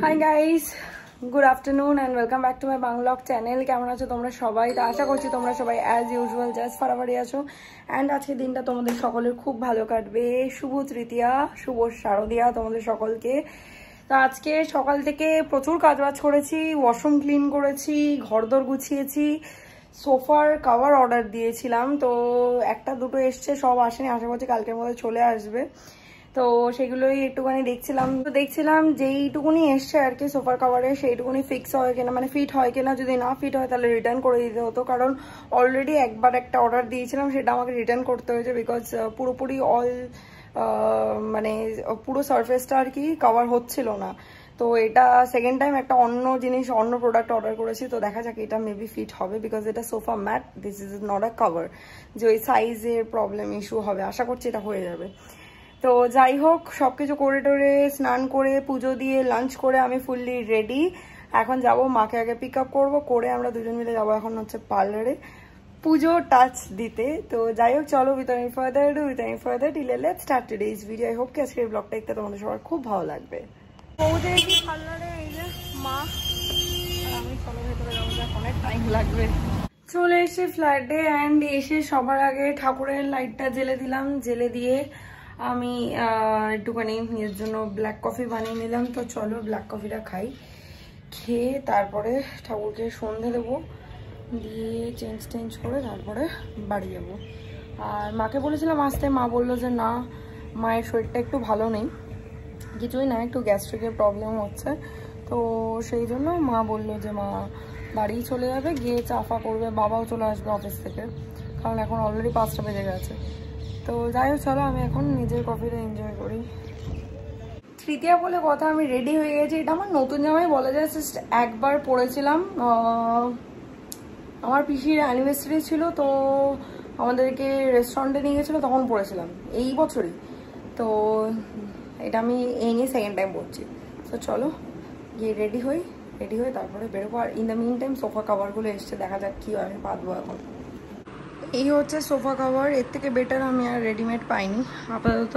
High guys, good afternoon and welcome back to my vlog channel. কেমন আছো তোমরা সবাই? তো আশা করছি তোমরা সবাই অ্যাজ ইউজুয়াল জাস্ট ফারাবাড়ি আছো অ্যান্ড আজকের দিনটা তোমাদের সকলের খুব ভালো কাটবে। শুভ তৃতীয়া, শুভ শারদিয়া তোমাদের সকলকে। তো আজকে সকাল থেকে প্রচুর কাজবাজ করেছি, ওয়াশরুম ক্লিন করেছি, ঘরদোর গুছিয়েছি, সোফার কভার অর্ডার দিয়েছিলাম, তো একটা দুটো এসছে, সব আসেনি, আশা করছি কালকের মধ্যে চলে আসবে। তো সেগুলোই একটুখানি দেখছিলাম যেইটুকুনি এসছে আর কি সোফার কভারে, সেইটুকুনি ফিক্স হয় কিনা, মানে ফিট হয় কিনা। যদি না ফিট হয় তাহলে রিটার্ন করে দিতে হতো, কারণ অলরেডি একবার একটা অর্ডার দিয়েছিলাম, সেটা আমাকে রিটার্ন করতে হয়েছে বিকজ পুরোপুরি মানে পুরো সারফেসটা আর কি কভার হচ্ছিল না। তো এটা সেকেন্ড টাইম একটা অন্য জিনিস, অন্য প্রোডাক্ট অর্ডার করেছি। তো দেখা যাক এটা মেবি ফিট হবে বিকজ এটা sofa mat, this is not a cover, যে ওই সাইজের প্রবলেম ইস্যু হবে। আশা করছি এটা হয়ে যাবে। তো যাই হোক, সবকিছু করে টোরে স্নান করে পুজো দিয়ে লাঞ্চ করে আমি ফুললি রেডি। এখন যাব, মাকে আগে পিক আপ করবো, করে আমরা দুজন মিলে যাবো এখন হচ্ছে পার্লারে পুজো টাচ দিতে। তো যাই হোক, চলো with any further delay let's start today's video. I hope কি আজকের ব্লগটা দেখতে তোমাদের সবার খুব ভালো লাগবে। পৌঁছেছি পার্লারে, এই যে মা আর আমি, চলো ভেতরে যাবো, অনেক টাইম লাগবে। চলে এসে ফ্ল্যাটে অ্যান্ড এসে সবার আগে ঠাকুরের লাইটটা জ্বেলে দিলাম। জ্বেলে দিয়ে আমি একটুখানি নিজের জন্য ব্ল্যাক কফি বানিয়ে নিলাম। তো চলো ব্ল্যাক কফিটা খাই, খেয়ে তারপরে ঠাকুরকে সন্ধে দেবো, দিয়ে চেঞ্জ করে তারপরে বাড়ি যাবো। আর মাকে বলেছিলাম আসতে, মা বললো যে না, মায়ের শরীরটা একটু ভালো নেই, কিছুই না, একটু গ্যাস্ট্রিকের প্রবলেম হচ্ছে। তো সেই জন্য মা বললো যে মা বাড়ি চলে যাবে, গিয়ে চাফা করবে, বাবাও চলে আসবে অফিস থেকে, কারণ এখন অলরেডি 5টা বেজে গেছে। তো যাই হোক, চলো আমি এখন নিজের কফিটা এনজয় করি। তৃতীয়া বলে কথা, আমি রেডি হয়ে গেছি। এটা আমার নতুন জামাই বলা যায়, জাস্ট একবার পরেছিলাম, আমার পিসির অ্যানিভার্সারি ছিল, তো আমাদেরকে রেস্টুরেন্টে নিয়ে গেছিলো, তখন পরেছিলাম এই বছরই। তো এটা আমি এই নিয়ে সেকেন্ড টাইম পরছি। তো চলো গিয়ে রেডি হয়ে তারপরে বেরোবো। আর in the meantime sofa কাভারগুলো এসছে, দেখা যাক কি হয়, আমি পাতবো এখন। এই হচ্ছে সোফা কভার, এর থেকে বেটার আমি আর রেডিমেড পাইনি। আপাতত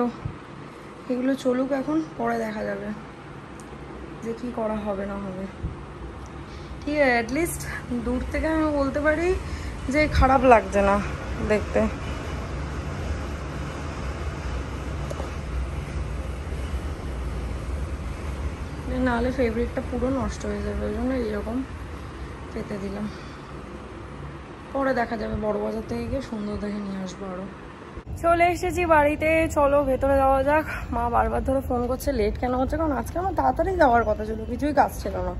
এগুলো চলুক, এখন পরে দেখা যাবে যে কি করা হবে না হবে। ঠিক আছে, অ্যাটলিস্ট দূর থেকে আমি বলতে পারি যে খারাপ লাগছে না দেখতে। নাহলে ফেব্রিকটা পুরো নষ্ট হয়ে যাবে, ওই জন্য এইরকম পেতে দিলাম। পরে দেখা যাবে, বড় বাজার থেকে গিয়ে সুন্দর দেখে নিয়ে আসবো। আরো চলে এসেছি বাড়িতে, চলো ভেতরে যাওয়া যাক। মা বারবার ধরে ফোন করছে লেট কেন হচ্ছে, কারণ আজকে আমার তাড়াতাড়ি যাওয়ার কথা ছিল, কিছুই কাজ ছিল না।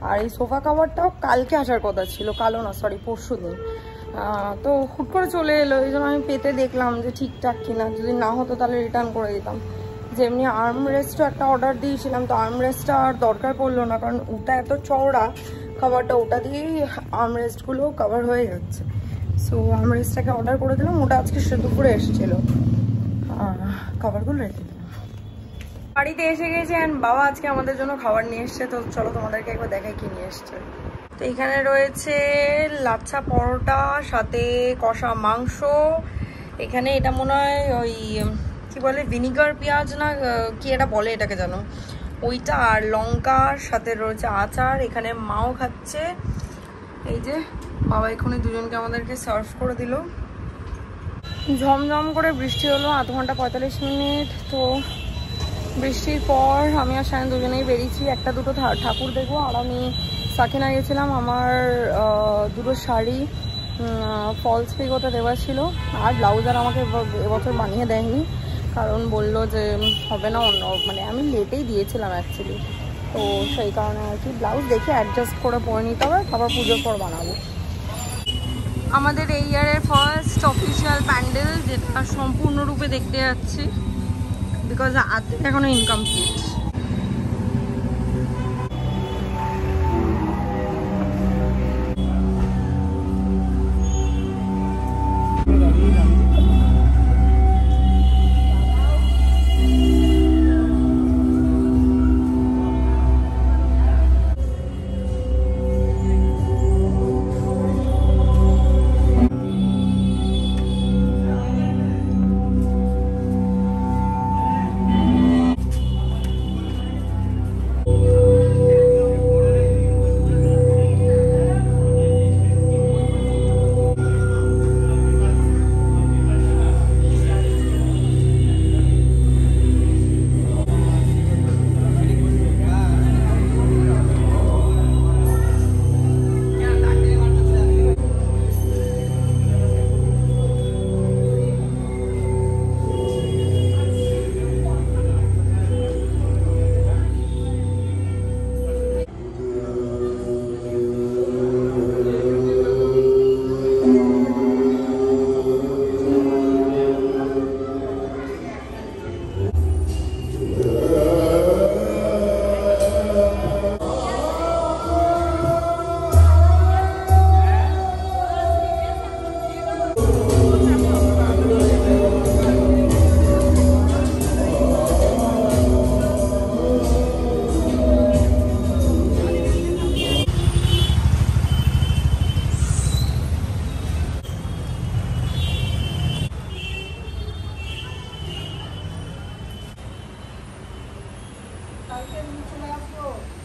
আর এই সোফা কাভারটাও কালকে আসার কথা ছিল, পরশু দিন। তো হুট করে চলে এলো, এই জন্য আমি পেতে দেখলাম যে ঠিকঠাক কিনা, যদি না হতো তাহলে রিটার্ন করে দিতাম। যেমনি আর্ম রেস্টও একটা অর্ডার দিয়েছিলাম, তো আর্ম রেস্টটা আর দরকার পড়লো না, কারণ ওটা এত চওড়া কাভারটা, ওটা দিয়েই আর্ম রেস্টগুলো কভার হয়ে যাচ্ছে। সো আর্ম রেস্টটাকে অর্ডার করে দিলাম, ওটা আজকে দুপুরে এসেছিলো, খাবারগুলো রেখে দিলাম। বাড়িতে এসে গেছে অ্যান্ড বাবা আজকে আমাদের জন্য খাবার নিয়ে এসছে। তো চলো তোমাদেরকে একবার দেখাই কি নিয়ে এসছে। তো এখানে রয়েছে লাচ্ছা পরোটা, সাথে কষা মাংস। এখানে এটা মনে হয় ওই কি বলে, ভিনিগার পেঁয়াজ না কি এটা বলে, এটাকে জানো, ওইটা, আর লঙ্কার সাথে রয়েছে আচার। এখানে মাও খাচ্ছে, এই যে বাবা এখানে দুজনকে আমাদেরকে সার্ভ করে দিল। ঝমঝম করে বৃষ্টি হলো, আধ ঘন্টা 45 মিনিট। তো বৃষ্টির পর আমি আর সায়ন দুজনেই বেরিয়েছি, একটা দুটো ঠাকুর দেখবো। আর আমি সাকিনা গেছিলাম, আমার দুটো শাড়ি ফলস পিকোতে দেওয়া ছিল, আর ব্লাউজ আর আমাকে এবছর বানিয়ে দেয়নি, কারণ বললো যে হবে না, অন্য মানে আমি লেটেই দিয়েছিলাম অ্যাকচুয়ালি। তো সেই কারণে আর কি ব্লাউজ দেখে অ্যাডজাস্ট করে পরে নিতে হবে, তারপর পুজোর পর বানাবো। আমাদের এই ইয়ারের ফার্স্ট অফিসিয়াল প্যান্ডেল, যেটা সম্পূর্ণরূপে দেখতে যাচ্ছি বিকজ আর্ধেক এখনো ইনকমপ্লিট। কালকে চলে আসবো।